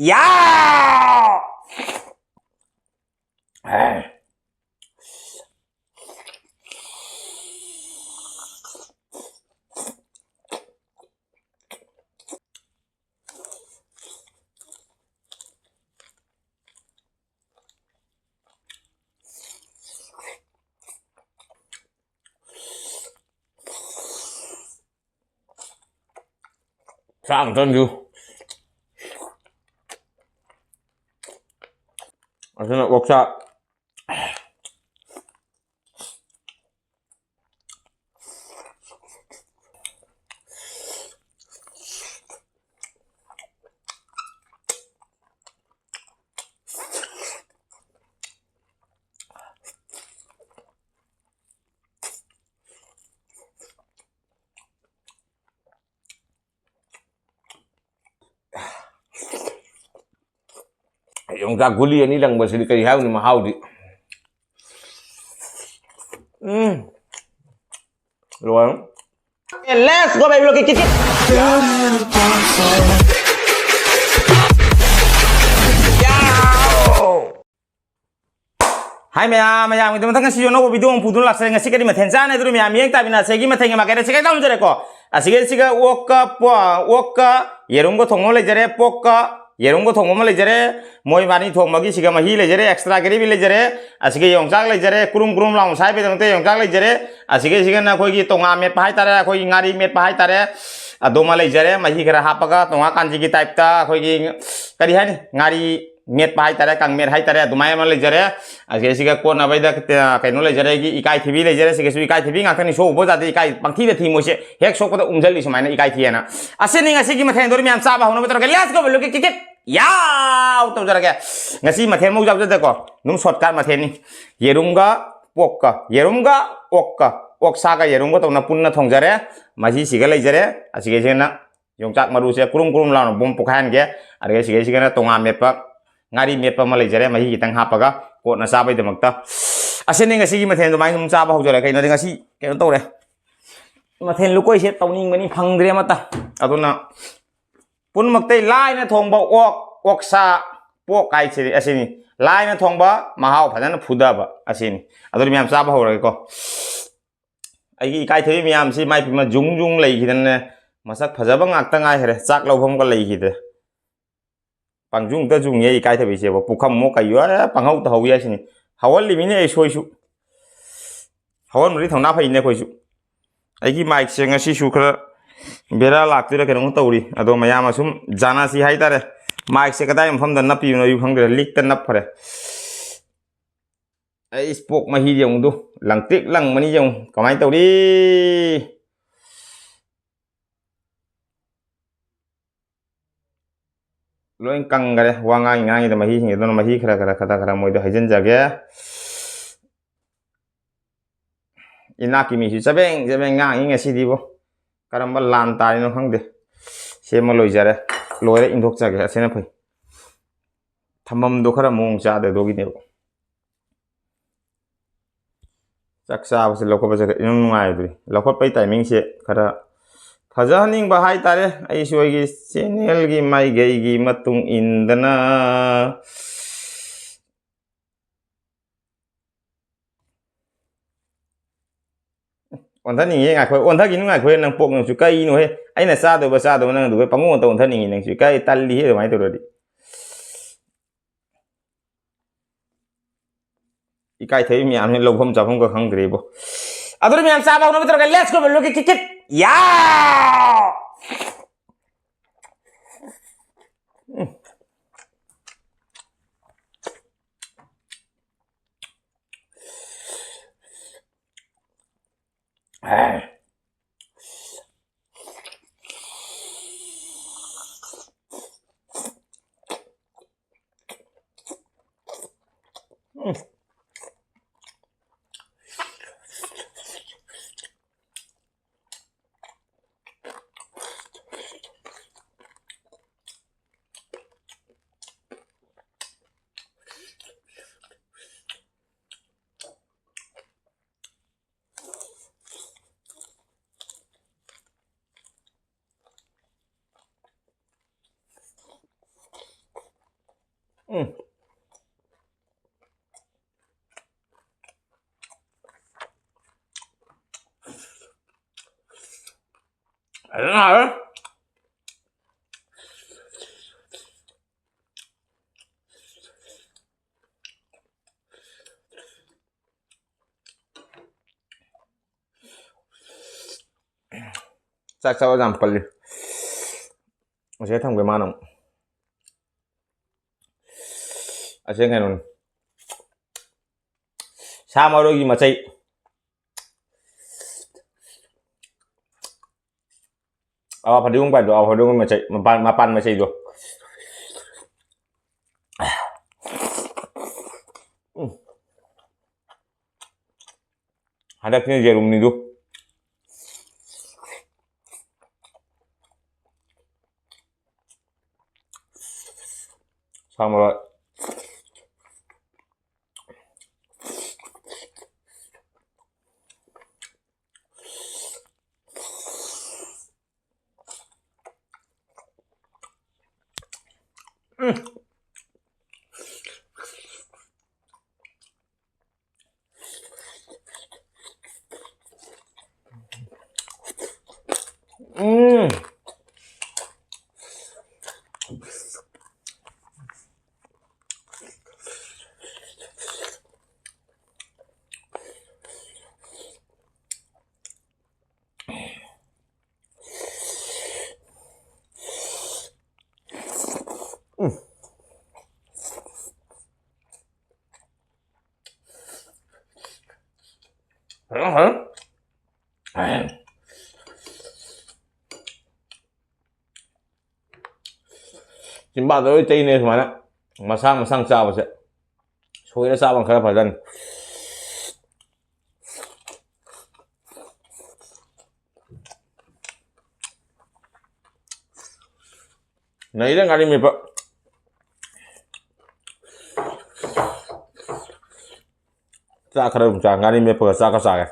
야! 쌈 전주. 저는 먹자. Yongchak guli ini lang masih dikaihaw ni mahaw di. Luang. Let's go babyblogkitkit. Hai maya itu matang kasi yono video ang pudun laksa ngasi kadi mathensa na dulu maya miyang tabi na segi mathenga makere segi taun jere ko. Asige siga wokka yerum ko thongmo le jere pokka yerum ko thongmo le jere moi mani thongmagi siga mahi le jere extra gravy le jere asige yongchak le jere kurum laung sai be dangte yongchak le jere asige siga na khoi gi tonga metpa hai tare khoi ngari metpa hai tare adoma le jere mahi kara hapaga tonga kanji gi type ta khoi gi kadi hai ngari metpa hai tare kang met hai tare adumai ma le jere asige siga ko na bai da kaino le jere gi ekaithibi le jere sige su ekaithibi ngakani so bo jati ekai pangthi de thi mo se hek so ko da umjali sumaina ekaithhiana aseni ngasi gi mathen dor miam chaba hono betor ke let's go babyblogkitkit yaw to jara ke ngasi mathen mo jab de ko num shortcut mathen ni yerum ga okka oksa ga yerum ga to na punna thongjare maji siga le jere asige sena yongchak maru se kurum la bom pokhan ge arge sige na tonga metpa ngari metpa ma le jere mahi kitang hapaga ko na sabai de makta aseni ngasi gi mathen do mai num chaba hojare kai no ngasi ke to re mathen lukoi se tawning mani phangdre mata aduna pun maktai lai na thongba oksa pok kai se asini lai na thongba mahaw phadana phudaba asini aduri miam chaba hore ko ai kai thei miam si mai pima jung lei khidan masak phajaba ngakta ngai here chak lobhom ko lei khide pangjung ta jung ye kai thei se bo pukham mo kai yo panghau ta hoya sini hawal limine ai soisu hawal mari thongna phai ne khoisu ai gi mic se ngasi su khara bera laktura kenong tawri ado mayam asum jana si hai tare mic se kadai mpham da napi no yu phangre lik ta nap phare ai spok ma hi jong du langtik lang mani jong kamai tawri loin kang gare wanga ngangi da ma hi ngi don ma hi khara moi da hajen jage inaki mi si sabeng ngangi ngasi di bo karamba lan tari no khangde sema loi jare loire indok jage asena phai thamam do khara mong cha de dogi ne chaksa base lokko base inung ngai dri lokko pai timing se khara phajaning ba hai tare ai soi gi channel gi mai gei gi matung indana onthani ngai khoi onthagi nu ngai khoi nang pok nang su kai no he aina sa do nang du pangu to onthani nang su kai talli he mai to ri ikai thei mi am he lobhom chapom ko khang gre bo adur mi am sa ba no betor ka let's go babyblogkitkit ya Chắc sao giảm phần đi. Sẽ thằng cái mà nó. Sẽ nghe nó. Sao mà đôi gì mà chạy. Apa dia umpan tu, apa dia macam mapan macam itu. Ada kini yerum ni tu. Sama. Simba tới tây này mà sang sao mà sẽ xôi nó sao bằng cái phải dân này đó ngay đi mày vợ ra cái đồng trà ngay đi mày vợ ra cái sao này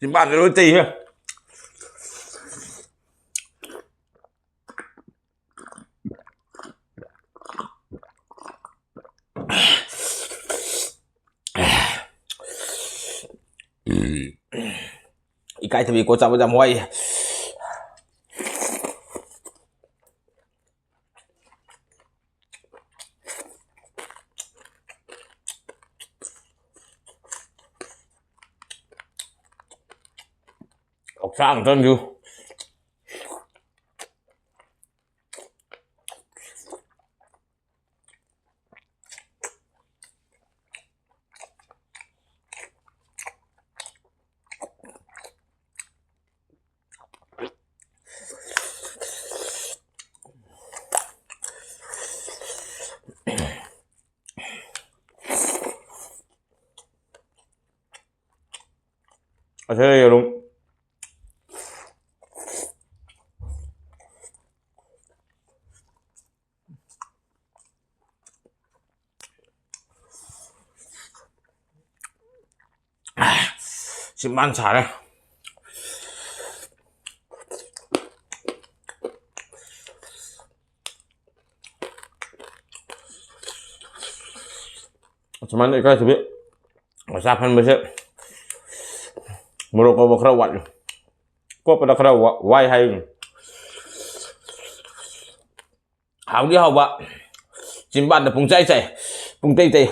thì bạn cái đôi tì ha ekaithibi có chạm vào quay ốc sang thân chứ thế đúng 지금 만 잘해. Cuman ekaithibi masapan bisa morok ko bakrawat ko pada krawat wai hai hảo đi hảo bạn chim bạn là phùng chay chảy phùng tây tây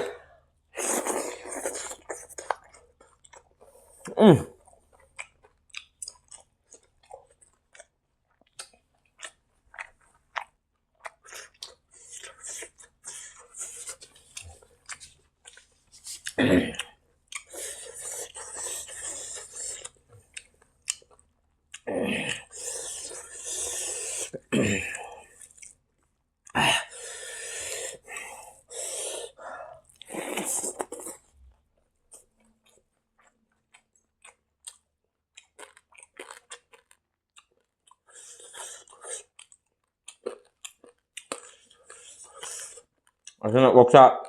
Masih boksa.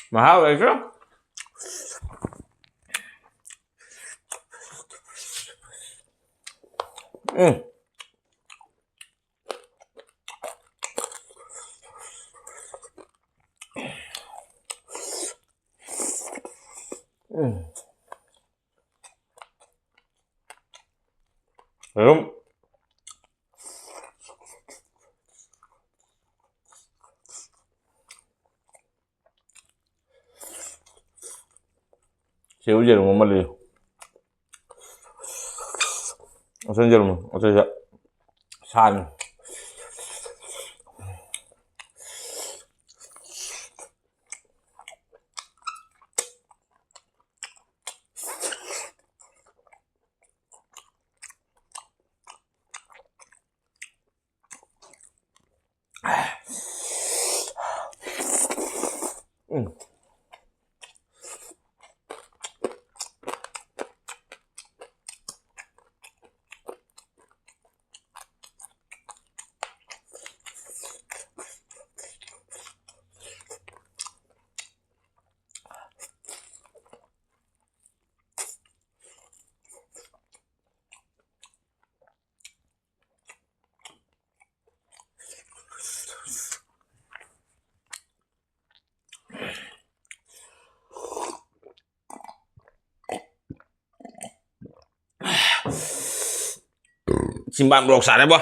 Mahal itu. Yerum. Siu yerum mà liều. 어떤 yerum, 어떤 산. Simpan blok sana boh.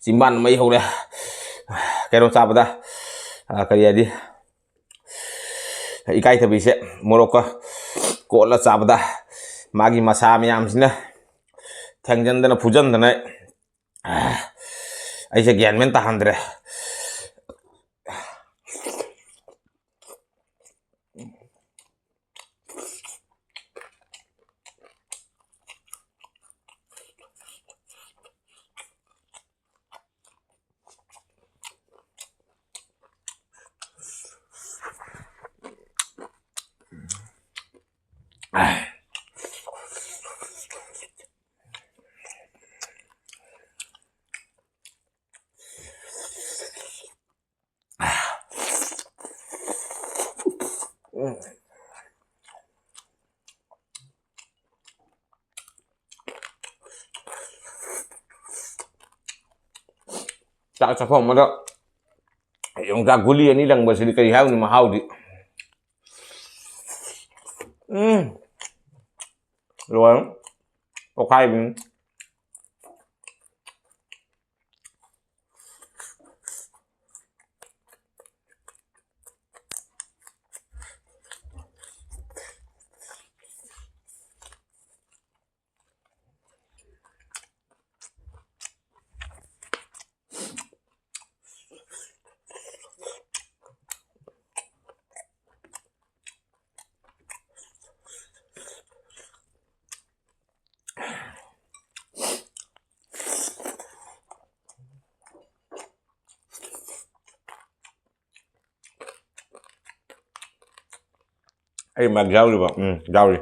Simpan mấy hôm đây. Cái đó sao vậy? Cái gì đi? ekaithibi sẽ morok cột là sao vậy? Magi masa miyam sini. Thangjan dana pujan dana. Ai sẽ gian men tahan deh. Tak sapong mo daw. Yung kagulian nilang ba sila kay ni mahaw di. Luang. Okay din. Ay, mag-jaw di ba? Jaw di.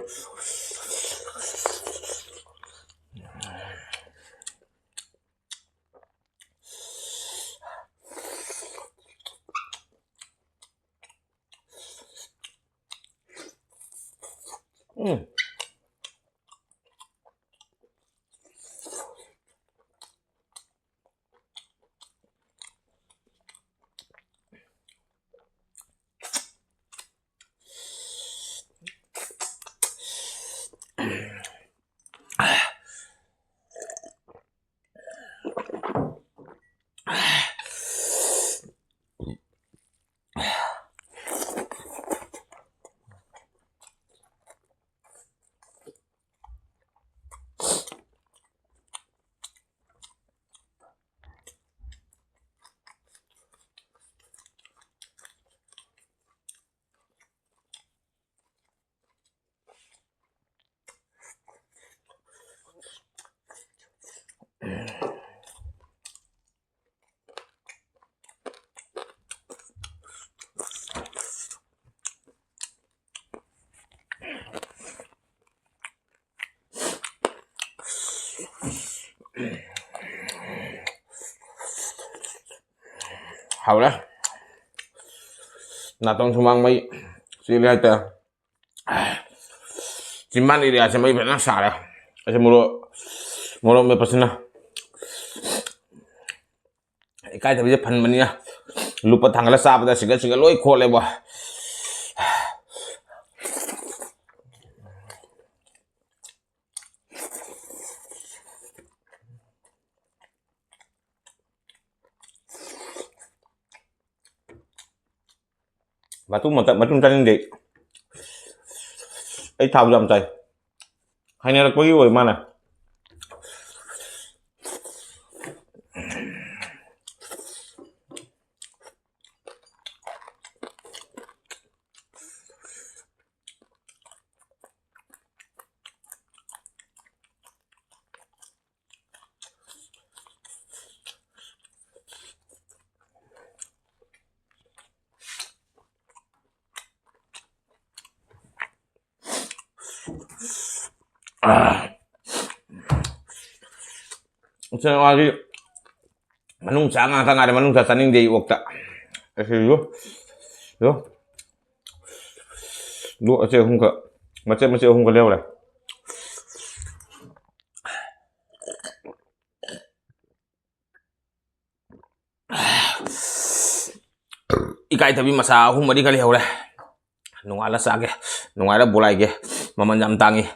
hầu đó là trong xung quanh mấy xí này tờ chỉ mang đi để xem mấy nó xả đấy xem mua mấy persen nào cái thì bây giờ phần mình nha lupa thằng là sao bây giờ sẽ lôi khô lại bỏ và tôi một chúng ta nên đi ấy thao dầm trời hay là có cái gì mà này Saya lagi manung sangat ada manung sasaning di waktu lu aja hung ke masih hung ke leo lah ikai tapi masa hung madi kali leo lah nungala sage nungala bolai ge maman tangi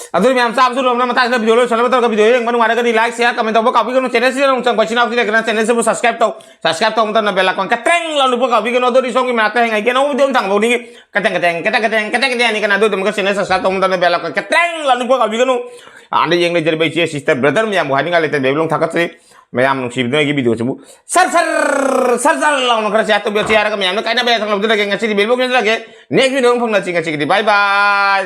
Aduh, mi am sam suruh nama tas video lo, channel betul ke video yang mana ada ke di like, share, komen, tahu kau bikin channel sih, orang cakap channel sih, kerana channel sih subscribe tahu untuk nama bell icon, ketreng lalu lupa kau bikin audio di song mana teh, ngai kena video tentang bau ni, keteng ni kena audio untuk channel subscribe tahu untuk nama bell icon, ketreng lalu lupa kau bikin anda yang ni jadi bayi sister brother, mi am bukan ngai letak babyblog thakat sih, mi am nung sibuk lagi video sebut, sar lalu kerana siapa tu biar siapa kami am, nak kena bayar tentang betul lagi ngasih di babyblog ni lagi, next video pun ngasih bye bye.